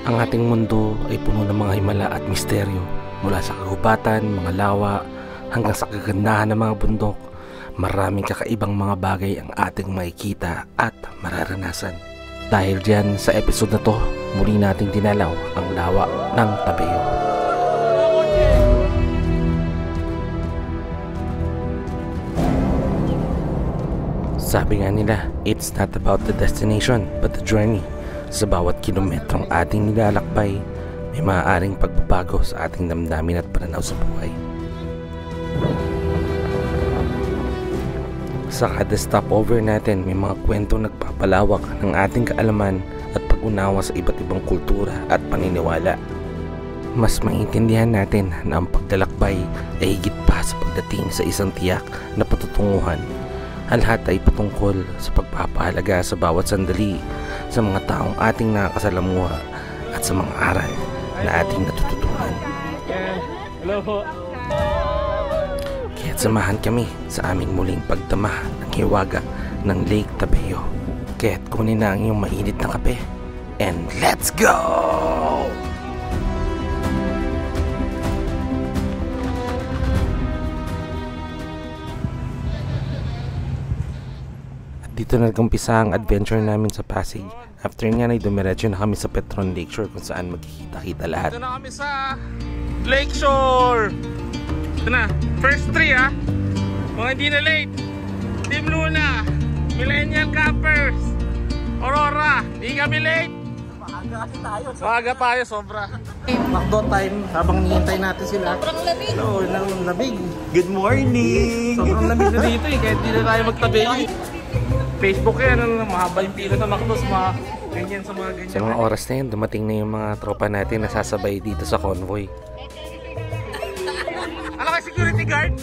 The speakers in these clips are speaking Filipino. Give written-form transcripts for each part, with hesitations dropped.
Ang ating mundo ay puno ng mga himala at misteryo, mula sa kagubatan, mga lawa, hanggang sa kagandahan ng mga bundok. Maraming kakaibang mga bagay ang ating makikita at mararanasan. Dahil dyan sa episode na to, muli nating dinalaw ang lawa ng Tabeo. Sabi nga nila, it's not about the destination but the journey. Sa bawat kilometrong ating nilalakbay, may maaaring pagbabago sa ating damdamin at pananaw sa buhay. Sa kada stopover natin, may mga kwentong nagpapalawak ng ating kaalaman at pag-unawa sa iba't ibang kultura at paniniwala. Mas maintindihan natin na ang paglalakbay ay higit pa sa pagdating sa isang tiyak na patutunguhan. Ang lahat ay patungkol sa pagpapahalaga sa bawat sandali, sa mga taong ating nakakasalamuha at sa mga aral na ating natututunan. Hello po. Kaya't samahan kami sa aming muling pagdama ng hiwaga ng Lake Tabeo. Kaya't kunin na ang iyong mainit na kape and let's go! Dito na nag-umpisa ang adventure namin sa Pasig. After niyan ay dumiretso na kami sa Petron Lakeshore kung saan magkikita-kita lahat. Dito na kami sa Lakeshore! Ito na, first three ha. Mga hindi na late. Team Luna, Millennial Campers, Aurora, hindi kami late. Maaga tayo, sobra. Makdo time habang nihintay natin sila. Sobrang lamig. Oo, lamig. Good morning! Sobrang lamig na dito eh, kahit hindi na tayo magtabi. Facebook yan, mahaba yung pila sa McDo's, mga ganyan sa mga ganyan. Sa mga oras na yun, dumating na yung mga tropa natin na sasabay dito sa convoy. Alam ka, security guard!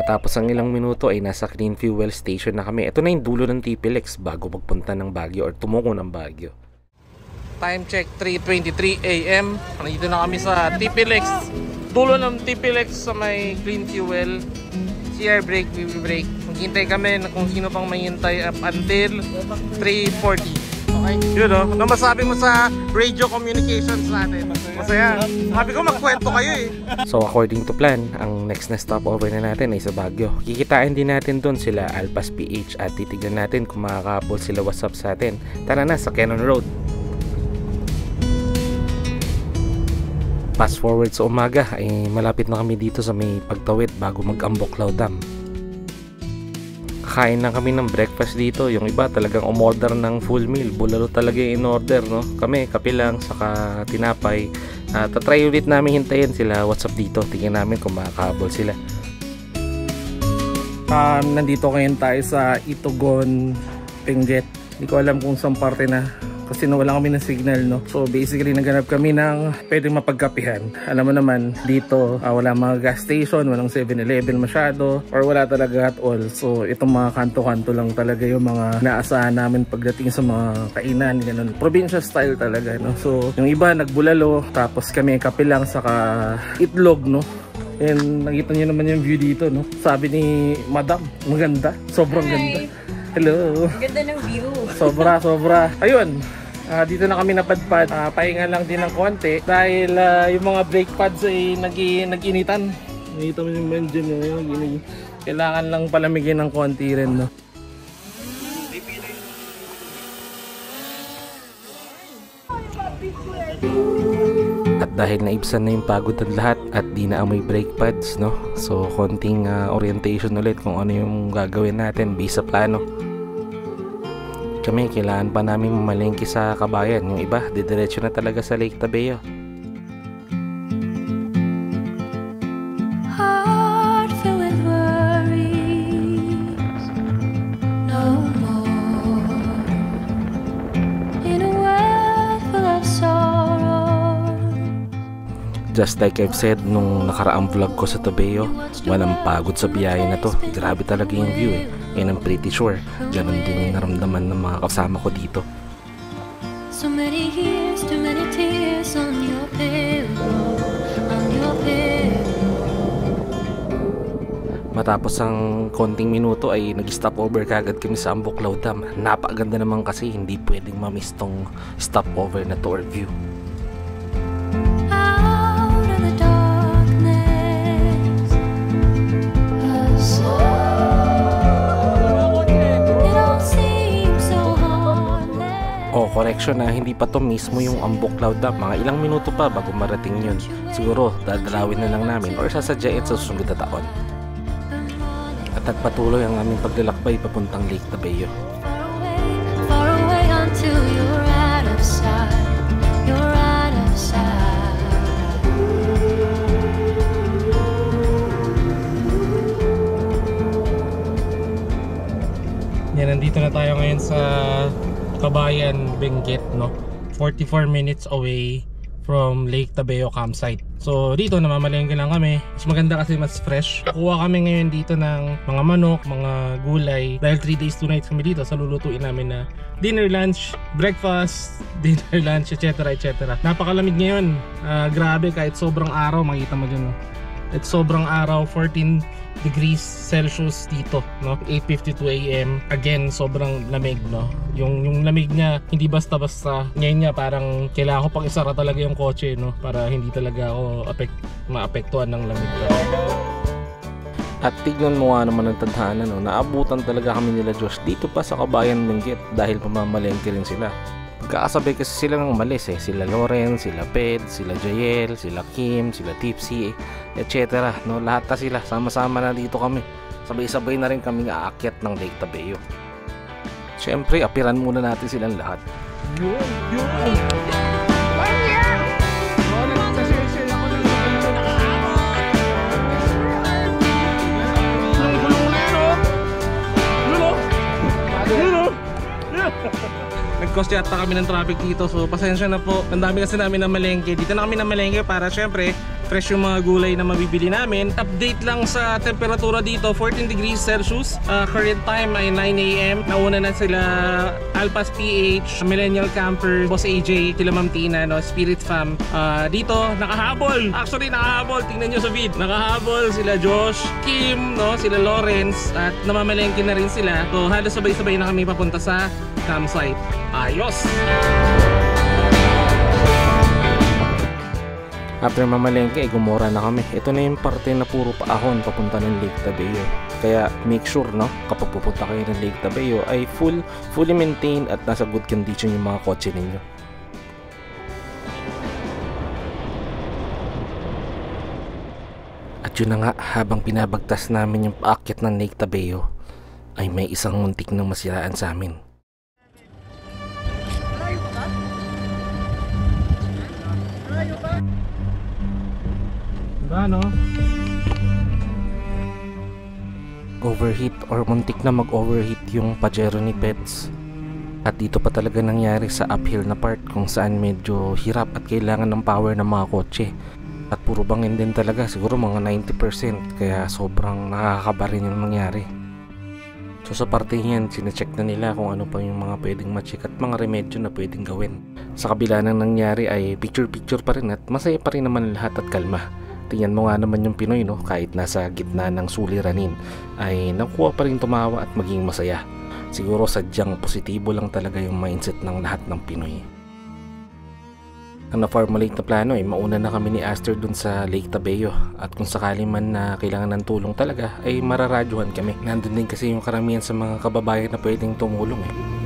Tapos ang ilang minuto ay nasa Clean Fuel Station na kami. Ito na yung dulo ng TPLX bago magpunta ng Baguio or tumungo ng Baguio. Time check 3:23 AM. Nandito na kami sa TPLX. Dulo ng TPLX sa may Clean Fuel. CR break, BB break. Maghintay kami na kung sino pang mahintay up until 3:40. Okay? Yun o. Ano masabi mo sa radio communications natin? Masaya. Sabi ko magkwento kayo eh. So according to plan, ang next na stopover na natin ay sa Baguio. Kikitain din natin doon sila Alpas PH at titignan natin kung makakabol sila WhatsApp sa atin. Tara na sa Cannon Road. Fast forward sa umaga ay malapit na kami dito sa may pagtawid bago mag-Amboklaw Dam. Kakain lang kami ng breakfast dito. Yung iba talagang umorder ng full meal. Bulalo talaga yung in-order, no? Kami, kape lang, saka tinapay. Tatry ulit namin hintayin sila WhatsApp dito. Tingnan namin kung makakahabol sila. Nandito ngayon tayo sa Itugon, Benguet. Hindi ko alam kung saan parte na. Kasi nawala kami ng signal, no? So basically naghanap kami ng pwedeng mapagkapihan. Alam mo naman, dito wala mga gas station, walang 7-Eleven masyado, or wala talaga at all. So itong mga kanto-kanto lang talaga yung mga naasahan namin pagdating sa mga kainan, ganun. Provincial style talaga, no? So yung iba nagbulalo, tapos kami kape lang saka itlog, no? And nakita nyo naman yung view dito, no? Sabi ni Madam, maganda, sobrang ganda. Hello. Ganda ng view. Sobra. Ayun. Dito na kami napadpad. Pahinga lang din ng konti dahil yung mga brake pads ay nag-initan. Nakita mo yung engine yun. Kailangan lang palamigin ng konti rin, no? At dahil naibsan na yung pagod at lahat at di na amoy brake pads, no? So konting orientation ulit kung ano yung gagawin natin based sa plano. Kami, kailangan pa namin mamalengke sa Kabayan. Yung iba, didiretso na talaga sa Lake Tabeo. Heart filled with worries, no more. In a world full of sorrow. Just like I've said nung nakaraang vlog ko sa Tabeo, walang pagod sa biyaya na to. Grabe talaga yung view eh. And I'm pretty sure ganun din yung naramdaman ng mga kasama ko dito. So many years, too many tears on your pillow, on your pillow. Matapos ang konting minuto ay nag-stopover kagad kami sa Ambuklaw Dam. Napakaganda naman kasi hindi pwedeng mamiss tong stopover na tour view. Out of the darkness, it all seems so heartless. Oh, correction na, hindi pa to mismo yung Ambuklaw Dam. Mga ilang minuto pa bago marating yun. Siguro dadalawin na lang namin or sasadyain sa susunod na taon. At nagpatuloy ang aming paglalakbay papuntang Lake Tabeo. Far away until you're out of sight. You're out of sight. Yan, nandito na tayo ngayon sa Kabayan, Benguet, no? 44 minutes away from Lake Tabeo campsite. So dito namamalengke lang kami. Mas maganda kasi mas fresh. Kuha kami ngayon dito ng mga manok, mga gulay. Dahil 3 days 2 nights kami dito, so lulutuin namin na dinner, lunch, breakfast, dinner, lunch, etc. etc. Napakalamig ngayon. Grabe, kahit sobrang araw, makita mo dyan, no? At sobrang araw, 14 degrees Celsius dito, no? 8:52 AM. Again, sobrang lamig, no? Yung lamig niya hindi basta-basta. Ngayon niya parang kailangan ko pang isara talaga yung kotse, no? Para hindi talaga ako maapektuhan ng lamig. At tignan mo nga naman ang tadhana, no? Naabutan talaga kami nila Josh dito pa sa Kabayan Benguet dahil pamamalengke rin sila. Magkakasabay kasi sila ng malis eh. Sila Loren, sila Ped, sila Jael, sila Kim, sila Tipsy, etc. No, lahat na sila, sama-sama na dito kami. Sabay-sabay na rin kaming aakyat ng Lake Tabeo. Siyempre, apiran muna natin silang lahat. Nag-cost yata kami ng traffic dito, so pasensya na po. Ang dami kasi namin na malengke. Dito na kami na malengke para syempre fresh yung mga gulay na mabibili namin. Update lang sa temperatura dito, 14 degrees Celsius. Current time ay 9 AM. Nauna na sila Alpas PH, Millennial Camper, Boss AJ, sila Ma'am Tina, no? Spirit Fam. Dito nakahabol. Actually nakahabol, tingnan nyo sa feed. Nakahabol sila Josh, Kim, no? Sila Lawrence, at namamalengke na rin sila. So halos sabay-sabay na kami papunta sa campsite. Ayos! After mamalengke ay gumora na kami. Ito na yung parte na puro paahon papunta ng Lake Tabeo. Kaya make sure, no, kapag pupunta kayo ng Lake Tabeo ay fully maintained at nasa good condition yung mga kotse ninyo. At yun na nga, habang pinabagtas namin yung paakyat ng Lake Tabeo ay may isang muntik na masiraan sa amin. Ano? Overheat or muntik na mag-overheat yung Pajero ni Pets. At dito pa talaga nangyari sa uphill na part kung saan medyo hirap at kailangan ng power ng mga kotse. At puro bangin din talaga, siguro mga 90%, kaya sobrang nakakaba rin yung nangyari. So sa parte yan, sinecheck na nila kung ano pa yung mga pwedeng ma-check at mga remedyo na pwedeng gawin. Sa kabila ng nangyari ay picture pa rin at masaya pa rin naman lahat at kalma. Tingnan mo nga naman yung Pinoy, no? Kahit nasa gitna ng suliranin ay nakuha pa rin tumawa at maging masaya. Siguro sadyang positibo lang talaga yung mindset ng lahat ng Pinoy. Ang na-formulate na plano ay mauna na kami ni Aster dun sa Lake Tabeo, at kung sakali man na kailangan ng tulong talaga ay mararadyohan kami. Nandun din kasi yung karamihan sa mga kababayan na pwedeng tumulong eh.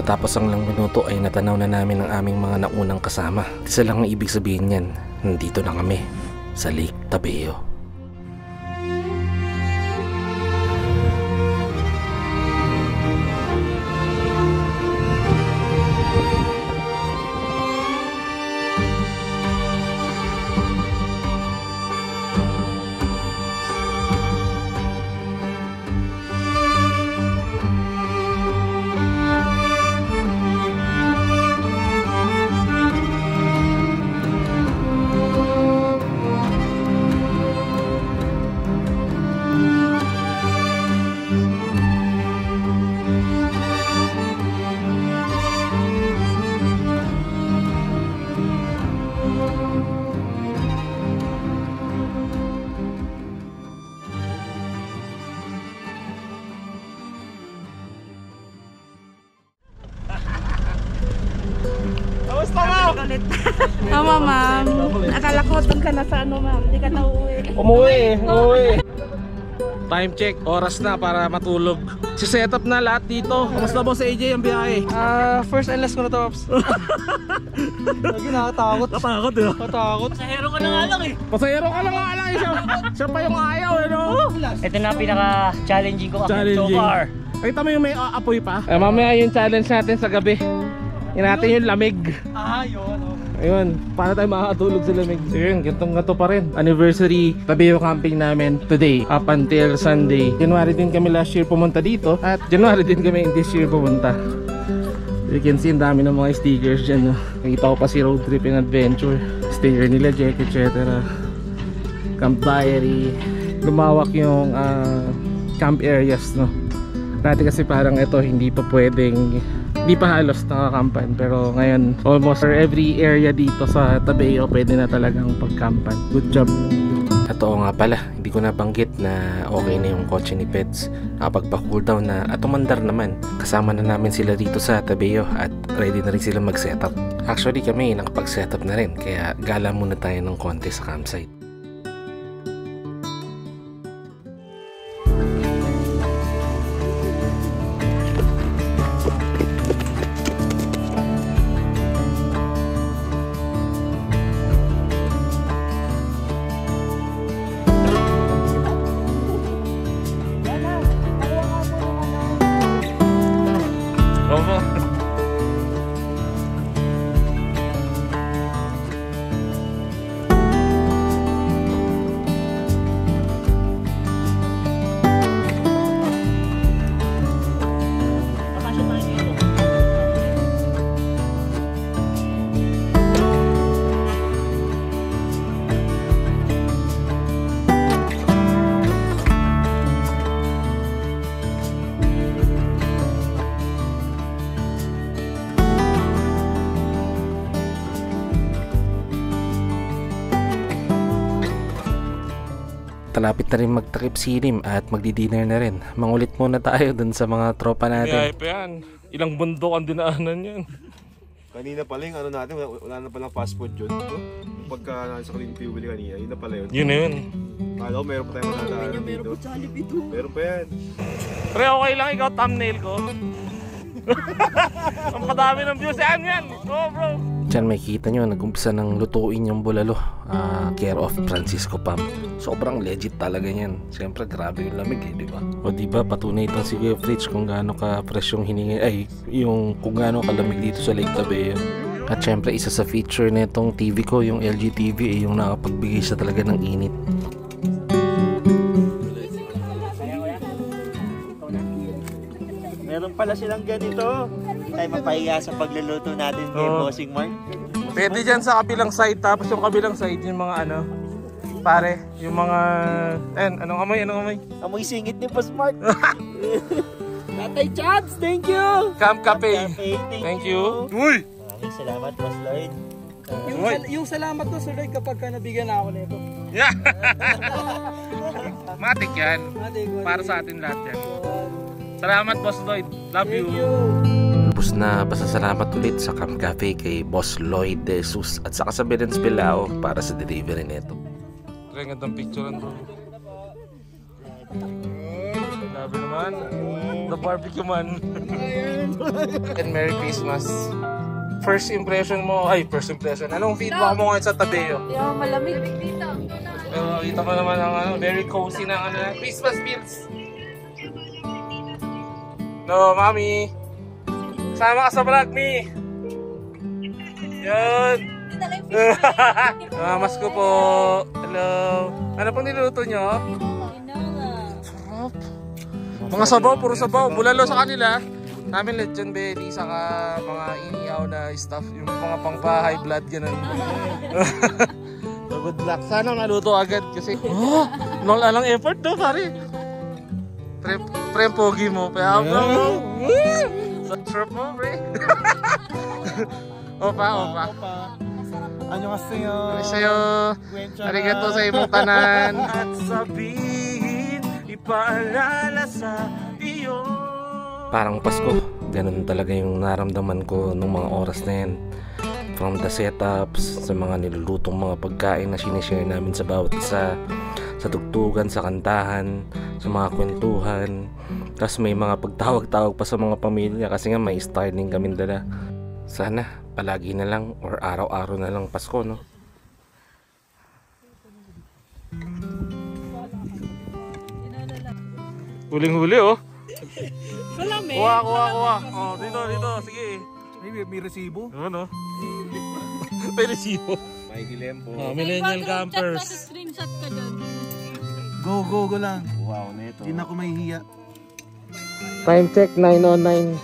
Matapos ang lang minuto ay natanaw na namin ang aming mga naunang kasama. Isa lang ang ibig sabihin niyan, nandito na kami sa Lake Tabeo. ulit. Tama, ma'am. Akala ko doon ka na sa ano, ma'am. Hindi ka na uuwi. Umuwi. Time check, oras na para matulog. Si setup na lahat dito. Kamusta Boss AJ ang biyahe? First and last ko na to, Ops. Lagi nakakatakot. Katakot eh. Katakot. Pasahero ka lang eh. Siya pa yung ayaw eh, no? Ito na pinaka-challenging ko so far. Kita mo yung may apoy pa? Mamaya yung challenge natin sa gabi. Yun natin yung lamig. Yun. Ayun, paano tayo makakatulog sa lamig? Ayun, gantong-ganto pa rin. Anniversary Tabeo camping namin today up until Sunday. January din kami last year pumunta dito at January din kami this year pumunta. You can see ang dami ng mga stickers dyan, no? Nakita ko pa si Road Tripping Adventure, sticker nila Jack, etc. Camp Diary. Lumawak yung camp areas, no? Dati kasi parang ito hindi pa halos nakakampan, pero ngayon almost every area dito sa Tabeo pwede na talagang pagkampan. Good job. At oo nga pala, hindi ko nabanggit na okay na yung kotse ni Peds. Nakapagpa-cool down na at umandar naman. Kasama na namin sila dito sa Tabeo at ready na rin sila mag-setup. Actually kami nakapag-setup na rin, kaya gala muna tayo ng konti sa campsite. Talapit na rin magtakip silim at magdi-dinner na rin. Mangulit muna tayo dun sa mga tropa natin. pa yan. Ilang bundok ang dinaanan yan. Kanina pala yung ano natin, wala na palang fast food yun. Pagka nasa Clean Fuel kanina, yun na pala yun. Yun na yun. Kala ko meron pa tayong matadaanan dito. Meron pa yan. Pre, okay lang ikaw thumbnail ko. Ang kadami ng views yan. Go bro. Diyan may kita nyo, nag-umpisa ng lutuin yung bulalo. Care of Francisco Pam. Sobrang legit talaga yan. Siyempre grabe yung lamig eh, di ba? O di ba patunay itong si Kuya Fritz kung gaano ka fresh yung hiningi, kung gaano kalamig dito sa Lake Tabeo. At syempre isa sa feature nitong TV ko, yung LG TV, yung nakapagbigay siya talaga ng init. Meron pala silang ganito. Hindi tayo mapahiya sa pagluluto natin kay Bossing Mark. Pwede dyan sa kabilang side, tapos yung kabilang side yung mga pare, yung mga anong amoy? Amoy singit ni Boss Mark. Tatay Chads, thank you. Camp Cafe. Thank you. Uy! Maraming salamat, Boss Lloyd. Yung salamat ko, Sir Lloyd, kapag ka nabigyan na ako nito. Yeah. Matik yan. Para sa atin lahat yan. Salamat, Boss Lloyd. Love you. Lubos na pasasalamat ulit sa Camp Cafe kay Boss Lloyd De Jesus at saka sa Benens Bilao para sa delivery nito. Try nga itong picturean bro. Grabe naman. The barbecue man. And Merry Christmas. First impression. Anong feedback mo ngayon sa Tabeo? Yung malamig dito. Kita mo naman ang very cozy na Christmas feels. No, Mami. Sama ka sa vlog, Mi. Yun. Mamas ko po. Hello. Ano pong niluto nyo? Sarap. Mga sabaw, puro sabaw. Bulalo sa kanila. Namin lechon belly, saka mga inihaw na stuff. Yung mga pang-high blood, ganun. So good luck. Sana naluto agad kasi alang effort do, pare. Pre, pogi mo. Kaya sarap mo, pre. Opa. Annyeonghaseyo. Annyeonghaseyo. Arigato sa imong tanan. At sabihin, ipaalala sa iyo. Parang Pasko, ganun talaga yung naramdaman ko nung mga oras na yan. From the setups, sa mga nilulutong mga pagkain na sinishare namin sa bawat isa, sa tugtugan, sa kantahan, sa mga kwentuhan. Tapos may mga pagtawag-tawag pa sa mga pamilya kasi nga may styling kami dala. Sana palagi na lang or araw-araw na lang Pasko, no? Huling-huli oh. Salami. Kuha. Oh, dito. Sige. May resibo. Ano? May resibo. May kilempo. Millennial campers. Screenshot ka dun. Go lang. Wow, neto. Hindi na ako mahihiya. Time check 9:09.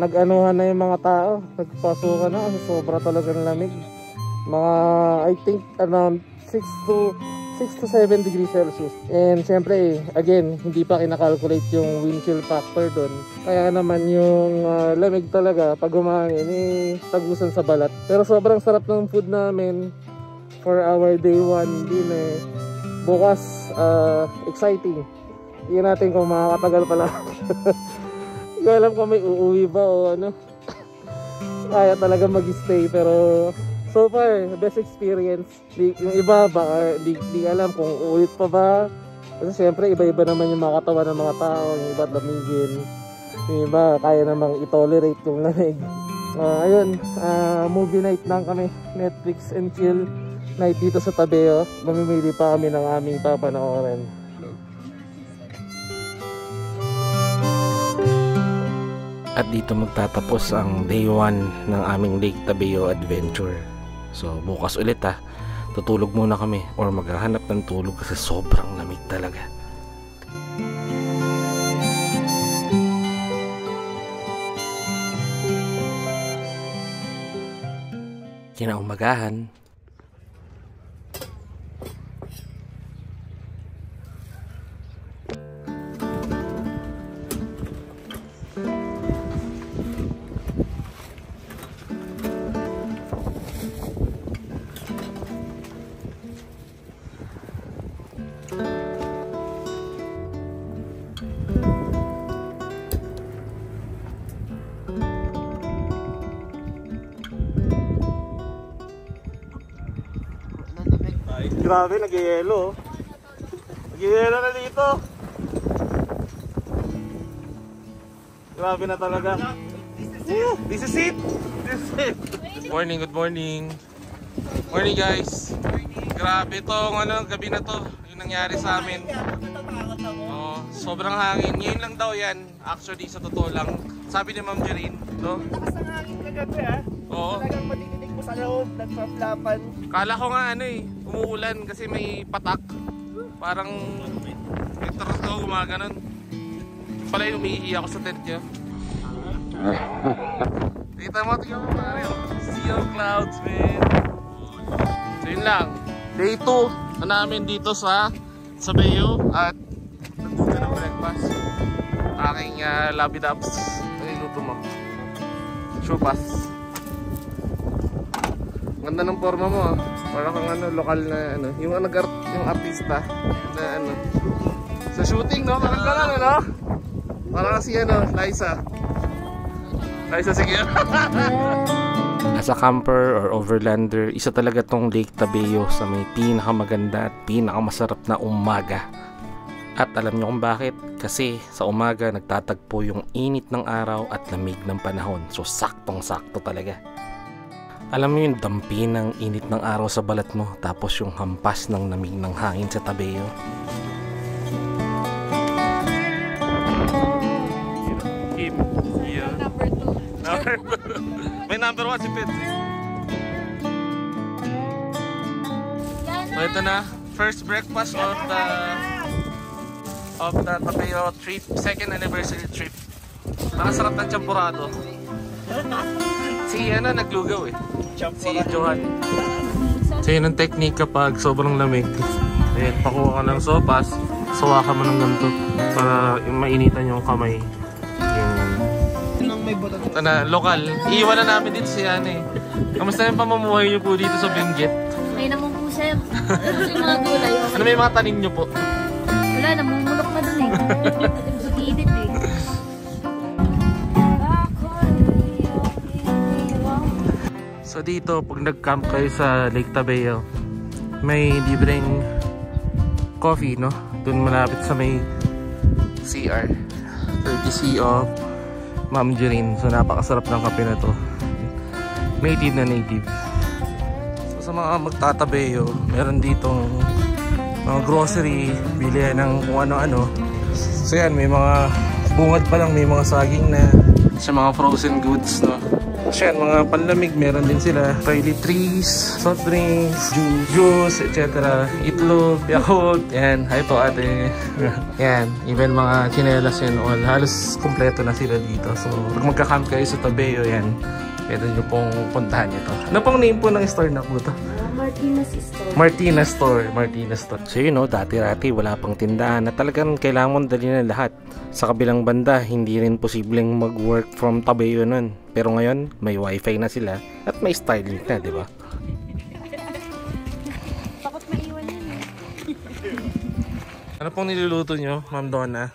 Nag-anuhan na yung mga tao. Nagpasukan na kasi sobra talaga ng lamig. Mga I think around 6 to 7 degrees Celsius. And syempre again, hindi pa kinakalculate yung wind chill factor doon. Kaya naman yung lamig talaga pag humangin tagusan sa balat. Pero sobrang sarap ng food namin for our day 1 dinner. Bukas exciting. Hindi natin kung makakatagal pala. Hindi alam kung may uuwi ba o ano. Kaya talaga mag-stay pero so far, best experience. Yung iba baka di alam kung uulit pa ba. Kasi syempre iba-iba naman yung mga katawan ng mga tao. Yung iba lamigin. Yung iba kaya namang i-tolerate yung lamig. Ayun, movie night lang kami. Netflix and chill night dito sa Tabeo. Mamimili pa kami ng aming papanoorin. At dito magtatapos ang day 1 ng aming Lake Tabeo adventure. So bukas ulit tutulog muna kami or maghahanap ng tulog kasi sobrang lamig talaga. Kinaumagahan, Grabe, nag-yelo. Nag-yelo na dito. Grabe na talaga. This is it. Morning, good morning. Morning guys. Grabe tong gabi na to. Yung nangyari sa amin. Oh, sobrang hangin. Ngayon lang daw yan. Actually, sa totoo lang. Sabi ni Ma'am Jerin, no? Lakas ng hangin kagabi Oo. Talagang madidinig mo sa loob, nagpaplapan. Kala ko nga umuulan kasi may patak. Parang may taras ko gumaganon. Pala yung umiihi ako sa tent niya. Tingnan mo Mario. See your clouds, man. So yun lang. Day 2 na namin dito sa Tabeo at nagpunta ng breakfast. Aking labidabs. Ano yung luto mo? Chupas. Ganda ng forma mo Para kang lokal na yung yung artista na sa shooting, no? Parang gano'n, no? Parang si Liza. Sige. As a camper or overlander, isa talaga tong Lake Tabeo sa may pinakamaganda at pinakamasarap na umaga. At alam niyo kung bakit? Kasi sa umaga nagtatagpo yung init ng araw at lamig ng panahon. So saktong-sakto talaga. Alam mo yung dampi ng init ng araw sa balat mo, tapos yung hampas ng lamig ng hangin sa Tabeo. Kim. Yeah. Number 2. May number 1 si Petri. So ito na, first breakfast of the Tabeo trip, second anniversary trip. Nakasarap ng champurado. Si naglugaw si Johan. So yun ang technique kapag sobrang lamig. Ayan, pakuha ka ng sopas, sawa ka mo ng ganito para mainitan yung kamay. Ito na, lokal. Iiwan na namin dito si Kamusta yung pamumuhay nyo po dito sa Benguet? May naman po sir. Ano yung mga gulay? Ano may mga tanim nyo po? Wala, namumulok na dun Mag-iinit So dito, pag nag-camp kayo sa Lake Tabeo, may libreng coffee, no? Doon malapit sa may CR. Courtesy of Ma'am Jerin. So napakasarap ng kape na to. Native na native. So sa mga magtatabeo, meron ditong mga grocery, bilihan ng kung ano-ano. So yan, may mga bungad pa lang, may mga saging na sa mga frozen goods, no? So yan, mga panlamig, meron din sila toiletries, soft drinks, juice, etc. Itlog, Yakult, yan, hi po ate. Yan, even mga chinelas yan, all, halos kompleto na sila dito. So pag magka-camp kayo sa Tabeo, yan, pwede nyo pong puntahan ito. Ano pong name po ng store na po ito? Martinez Store. Martinez Store. Martinez Store. So yun, no, dati-rati wala pang tindahan na talagang kailangan mong dalhin na lahat. Sa kabilang banda, hindi rin posibleng mag-work from Tabeo nun. Pero ngayon, may wifi na sila at may Starlink na, di ba? Takot maiwan yun eh. Ano pong niluluto nyo, Ma'am Donna?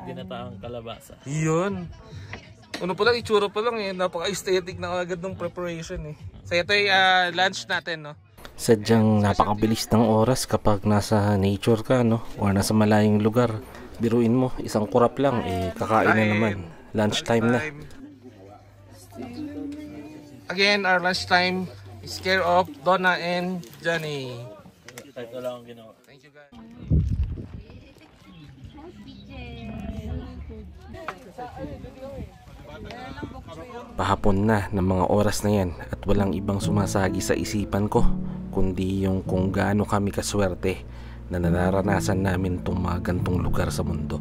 Ginataang kalabasa. Yun. Ano pa lang, itsura pa lang eh. Napaka-aesthetic na agad ng preparation eh. So ito ay lunch natin, no? Sadyang napakabilis ng oras kapag nasa nature ka, no? O nasa malayong lugar. Biruin mo, isang kurap lang, eh kakain na naman. Lunchtime na. Again, our lunchtime is care of Donna and Johnny. Ito lang ang ginawa. Thank you guys. Pahapon na ng mga oras na yan at walang ibang sumasagi sa isipan ko kundi yung kung gaano kami kaswerte na nararanasan namin itong mga gantong lugar sa mundo.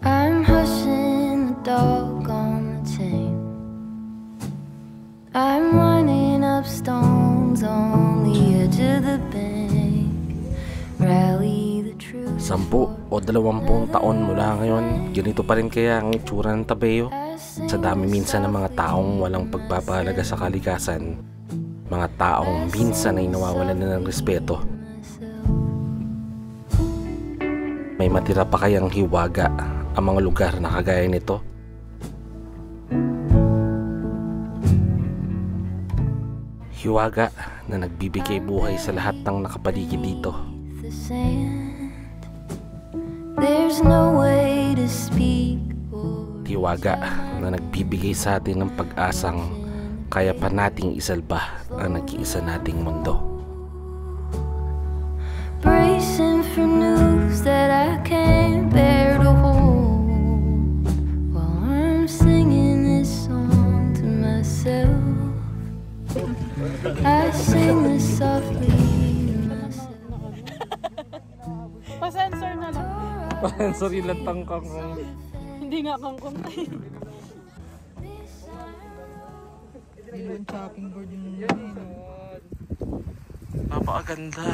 I'm hushing the dog on the chain. I'm running up stones on the edge of the bank. Rally the troops. 10 o 20 taon mula ngayon, ganito pa rin kaya ang itsura ng Tabeo? Sa dami minsan ng mga taong walang pagpapahalaga sa kalikasan, mga taong minsan ay nawawalan na ng respeto. May matira pa kayang hiwaga ang mga lugar na kagaya nito? Hiwaga na nagbibigay buhay sa lahat ng nakapaligid dito. There's no way to speak. Hiwaga na nagbibigay sa atin ng pag-asang kaya pa nating isalba ang nag-iisa nating mundo. Bracing for news that I can't bear to hold while I'm singing this song to myself. I sing this softly to myself. Pa-sensor na lang. Pa-sensor yung lantang kang... Hindi nga kangkong. Yung chopping board yung Napakaganda.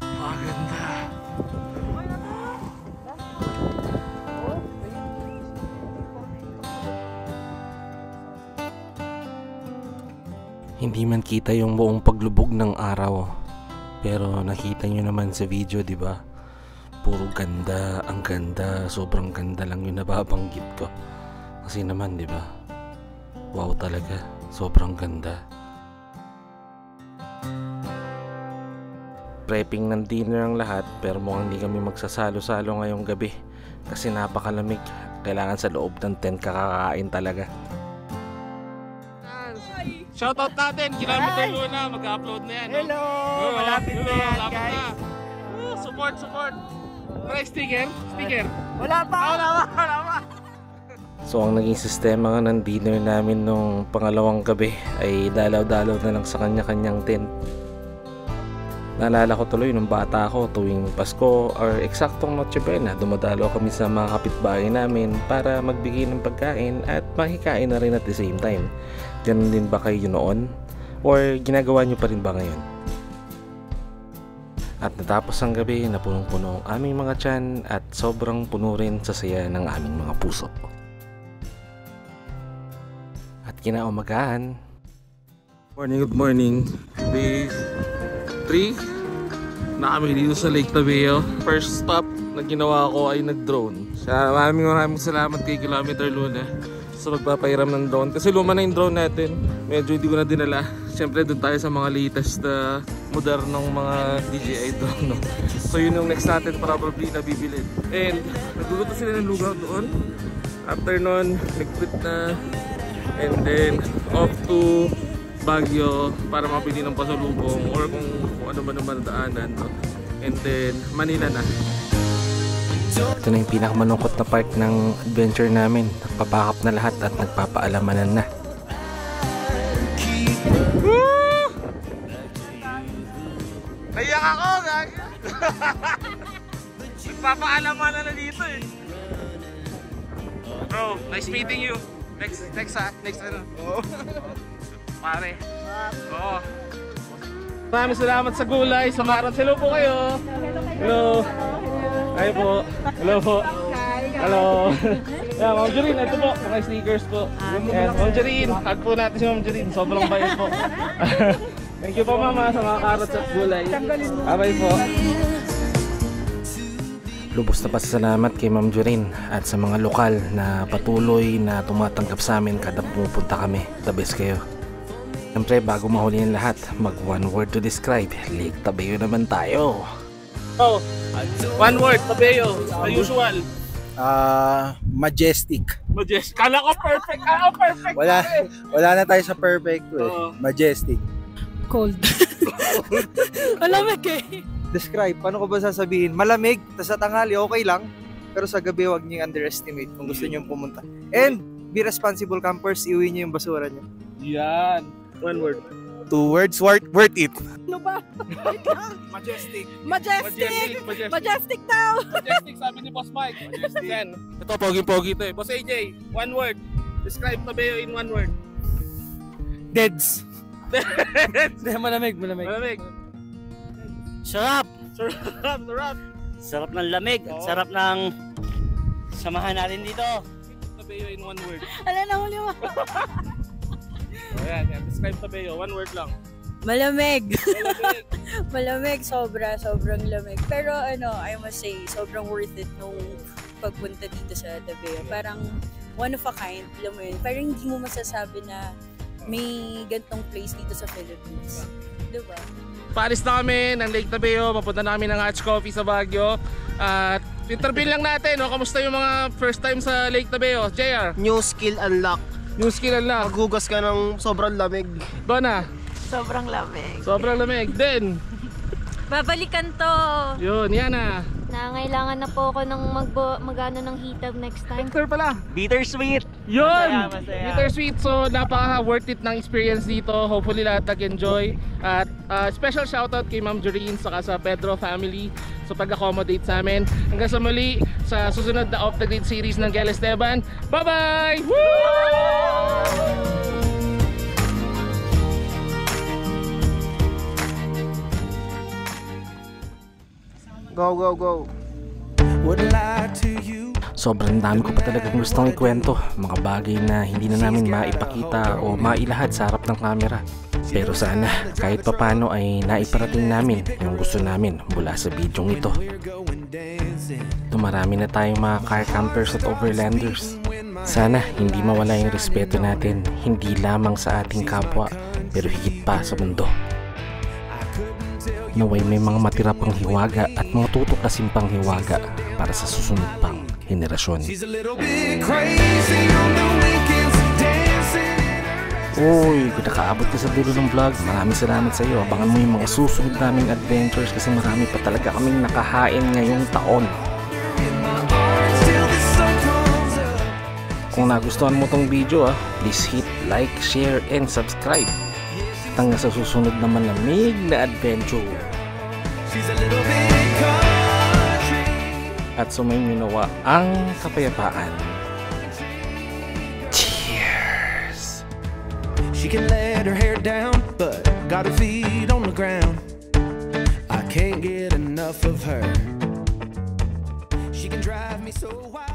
Napakaganda. Hindi man kita yung buong paglubog ng araw, pero nakita nyo naman sa video, di ba? Puro ganda, ang ganda, sobrang ganda lang yung nababanggit ko. Kasi naman, di ba? Wow talaga, sobrang ganda. Prepping ng dinner ang lahat, pero mukhang hindi kami magsasalo-salo ngayong gabi kasi napakalamig. Kailangan sa loob ng tent kakakain talaga. Shoutout natin, Kilometer Luna, mag-upload na yan. Hello! Malapit na yan, guys. Support! Try sticker? Wala pa! So ang naging sistema nga ng dinner namin nung pangalawang gabi ay dalaw-dalaw na lang sa kanya-kanyang tent. Naalala ko tuloy nung bata ako tuwing Pasko or eksaktong Noche Buena, dumadalo kami sa mga kapitbahay namin para magbigay ng pagkain at makikain na rin at the same time. Ganun din ba kayo noon? Or ginagawa nyo pa rin ba ngayon? At natapos ang gabi na punong-puno ang aming mga tiyan at sobrang puno rin sa saya ng aming mga puso. At kinaumagahan. Good morning. Day 3 na kami dito sa Lake Tabeo. First stop na ginawa ko ay nag-drone. Maraming salamat kay Kilometer Luna sa magpapairam ng drone. Kasi luma na yung drone natin. Medyo hindi ko na dinala. Siyempre doon tayo sa mga latest na modernong mga DJI drone. No? So yun yung next natin probably na bibilin. And nagluluto sila ng lugaw doon. After nun, nag-quit na. And then off to Baguio para mapili ng pasalubong or kung ano ba naman daanan. No? And then Manila na. Ito na yung pinakamalungkot na part ng adventure namin. Nagpapakap na lahat at nagpapaalamanan na. Naiyak ako! Nagpapaalamanan na dito eh. Bro, nice meeting you. Next ano? Pare. Oo. Maraming salamat sa gulay, sa marat. Hello po kayo. Hello. Ay po. Hello po. Hello. Yeah, Ma'am Jerine, ito po. Mga sneakers po. Yes, Ma'am Jerine. Hug po natin si Ma'am Jerine. Sobrang bayad po. Thank you po mama sa mga carrots at gulay. Bye po. Lubos na pasasalamat kay Ma'am Jerine at sa mga lokal na patuloy na tumatanggap sa amin kada pumupunta kami. The best kayo. Siyempre, bago mahuli ng lahat, mag one word to describe. Lake Tabeo naman tayo. Oh, one word, Tabeo, the usual. Majestic. Majestic. Kala ko perfect. Perfect. Wala na tayo sa perfect Majestic. Cold. Malamig eh. Describe, paano ko ba sasabihin? Malamig, tas sa tanghali okay lang, pero sa gabi wag niyo underestimate kung gusto niyo pumunta. And be responsible campers, iuwi niyo yung basura niyo. Yan. One word. 2 words, worth it. Ano ba? Majestic. Majestic daw. Majestic, sabi ni Boss Mike. Majestic. Yan. Ito, pogi-pogi ito eh. Boss AJ, one word. Describe Tabeo in one word. Deads. Malamig. Sarap! Sarap. Sarap ng lamig at sarap ng samahan natin dito. Tabeo in one word. Ano na huli mo? Ayan. Describe Tabeo, one word lang. Malamig. Malamig, sobrang lamig. Pero I must say, sobrang worth it nung pagpunta dito sa Tabeo. Parang one of a kind, alam mo yun. Parang hindi mo masasabi na may gantong place dito sa Philippines. Diba? Paalis na kami ng Lake Tabeo, papunta namin ng Hatch Coffee sa Baguio. At interview lang natin, kamusta yung mga first time sa Lake Tabeo? JR? New skill unlock. Maghugas ka ng sobrang lamig. Donna? Sobrang lamig. Sobrang lamig. Then? Babalikan to. Yun, Yana. Nangailangan na po ako ng magano ng heater next time. Hector pala. Bittersweet! Yun! Masaya. Bittersweet. So napaka worth it ng experience dito. Hopefully lahat nag-enjoy. At special shoutout kay Ma'am Jerine saka sa Pedro family sa pag-accommodate sa amin. Hanggang sa muli sa susunod na Off the Grid series ng Gel Esteban. Bye-bye! Woo! Go. Sobrang dami ko pa talagang gustong ikwento. Mga bagay na hindi na namin maipakita o mailahad sa harap ng camera. Pero sana kahit papano ay naiparating namin yung gusto namin mula sa bidyong ito. Marami na tayong mga car campers at overlanders. Sana hindi mawala yung respeto natin, hindi lamang sa ating kapwa, pero higit pa sa mundo. Naway may mga matira pang hiwaga at mga tutuklasin pang hiwaga para sa susunod pang henerasyon. Uy, kung nakaabot ka sa dulo ng vlog, maraming salamat sa iyo. Abangan mo yung mga susunod naming adventures kasi marami pa talaga kaming nakahain ngayong taon. Kung nagustuhan mo tong video, please hit like, share, and subscribe. Hanggang sa susunod na malamig na adventure. At sumainminawa ang kapayapaan. Cheers! She can let her hair down, but got her feet on the ground. I can't get enough of her. She can drive me so wild.